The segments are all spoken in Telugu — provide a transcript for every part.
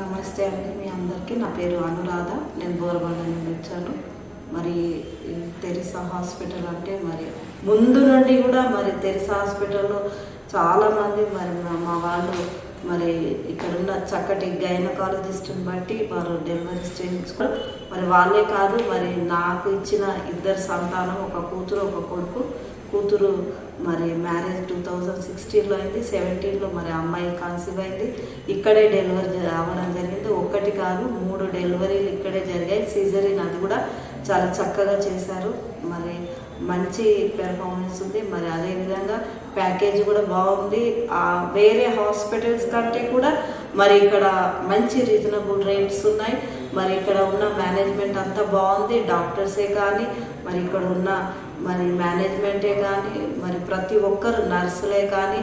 నమస్తే అండి మీ అందరికీ. నా పేరు అనురాధ. నేను బోరబండ నుండి వచ్చాను. మరి తెరిసా హాస్పిటల్ అంటే మరి ముందు నుండి కూడా మరి తెరిసా హాస్పిటల్లో చాలామంది మరి మా వాళ్ళు మరి ఇక్కడున్న చక్కటి గైనకాలజిస్ట్ని బట్టి వారు డెలివరీస్ చేయించుకోవడం మరి వాళ్ళే కాదు, మరి నాకు ఇచ్చిన ఇద్దరు సంతానం, ఒక కూతురు ఒక కొడుకు. కూతురు మరి మ్యారేజ్ 2016లో అయింది, 17లో మరి అమ్మాయి కన్సీవ్ అయింది. ఇక్కడే డెలివరీ అవ్వడం జరిగింది. ఒక్కటి కాదు 3 డెలివరీలు ఇక్కడే జరిగాయి. సిజరీన్ అది కూడా చాలా చక్కగా చేశారు. మరి మంచి పెర్ఫార్మెన్స్ ఉంది. మరి అదేవిధంగా ప్యాకేజ్ కూడా బాగుంది. వేరే హాస్పిటల్స్ కంటే కూడా మరి ఇక్కడ మంచి రీజనబుల్ రేట్స్ ఉన్నాయి. మరి ఇక్కడ ఉన్న మేనేజ్మెంట్ అంతా బాగుంది. డాక్టర్సే కానీ మరి ఇక్కడ ఉన్న మరి మేనేజ్మెంటే కానీ మరి ప్రతి ఒక్కరు నర్సులే కానీ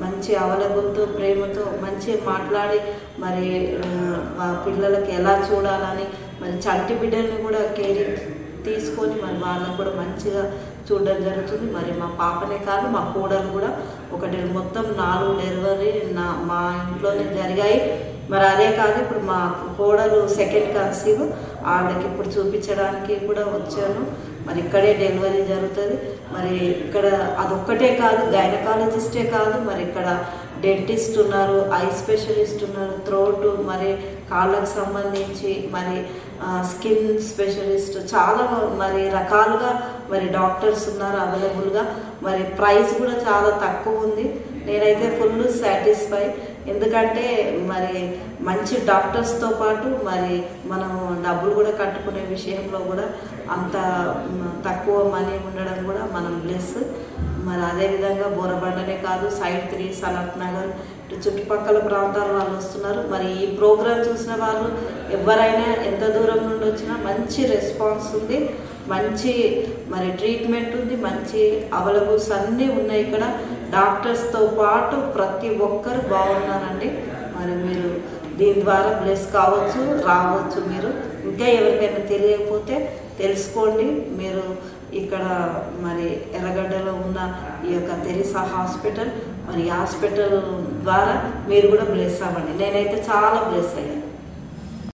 మంచి అవైలబుల్తో ప్రేమతో మంచిగా మాట్లాడి మరి పిల్లలకి ఎలా చూడాలని మరి చంటి బిడ్డల్ని కూడా కేరింగ్ తీసుకొని మరి వాళ్ళకు కూడా మంచిగా చూడడం జరుగుతుంది. మరి మా పాపనే కాదు మా కోడలు కూడా మొత్తం 4 డెలివరీ మా ఇంట్లోనే జరిగాయి. మరి అదే కాదు, ఇప్పుడు మా కోడలు సెకండ్ కన్సీవ్, ఆవిడకి ఇప్పుడు చూపించడానికి కూడా వచ్చాను. మరి ఇక్కడే డెలివరీ జరుగుతుంది. మరి ఇక్కడ అదొక్కటే కాదు, గైనకాలజిస్టే కాదు, మరి ఇక్కడ డెంటిస్ట్ ఉన్నారు, ఐ స్పెషలిస్ట్ ఉన్నారు, థ్రోట్ మరి కాళ్ళకు సంబంధించి మరి స్కిన్ స్పెషలిస్ట్ చాలా మరి రకాలుగా మరి డాక్టర్స్ ఉన్నారు అవైలబుల్గా. మరి ప్రైస్ కూడా చాలా తక్కువ ఉంది. నేనైతే ఫుల్ సాటిస్ఫై. ఎందుకంటే మరి మంచి డాక్టర్స్తో పాటు మరి మనం డబ్బులు కూడా కట్టుకునే విషయంలో కూడా అంత తక్కువ మనీ ఉండడం కూడా మనం బ్లెస్. మరి అదేవిధంగా బోరబండనే కాదు, సైడ్ 3 సనత్ నగర్ చుట్టుపక్కల ప్రాంతాల వాళ్ళు వస్తున్నారు. మరి ఈ ప్రోగ్రాం చూసిన వాళ్ళు ఎవరైనా ఎంత దూరం నుండి వచ్చినా మంచి రెస్పాన్స్ ఉంది, మంచి మరి ట్రీట్మెంట్ ఉంది, మంచి అవైలబుల్స్ అన్నీ ఉన్నాయి. ఇక్కడ డాక్టర్స్తో పాటు ప్రతి ఒక్కరు బాగున్నారండి. మరి మీరు దీని ద్వారా బ్లెస్ కావచ్చు, రావచ్చు. మీరు ఇంకా ఎవరికైనా తెలియకపోతే తెలుసుకోండి. మీరు ఇక్కడ మరి ఎర్రగడ్డలో ఉన్న ఈ యొక్క తెరిసా హాస్పిటల్, మరి హాస్పిటల్ ద్వారా మీరు కూడా బ్లెస్ అవ్వండి. నేనైతే చాలా బ్లెస్ అయ్యాను.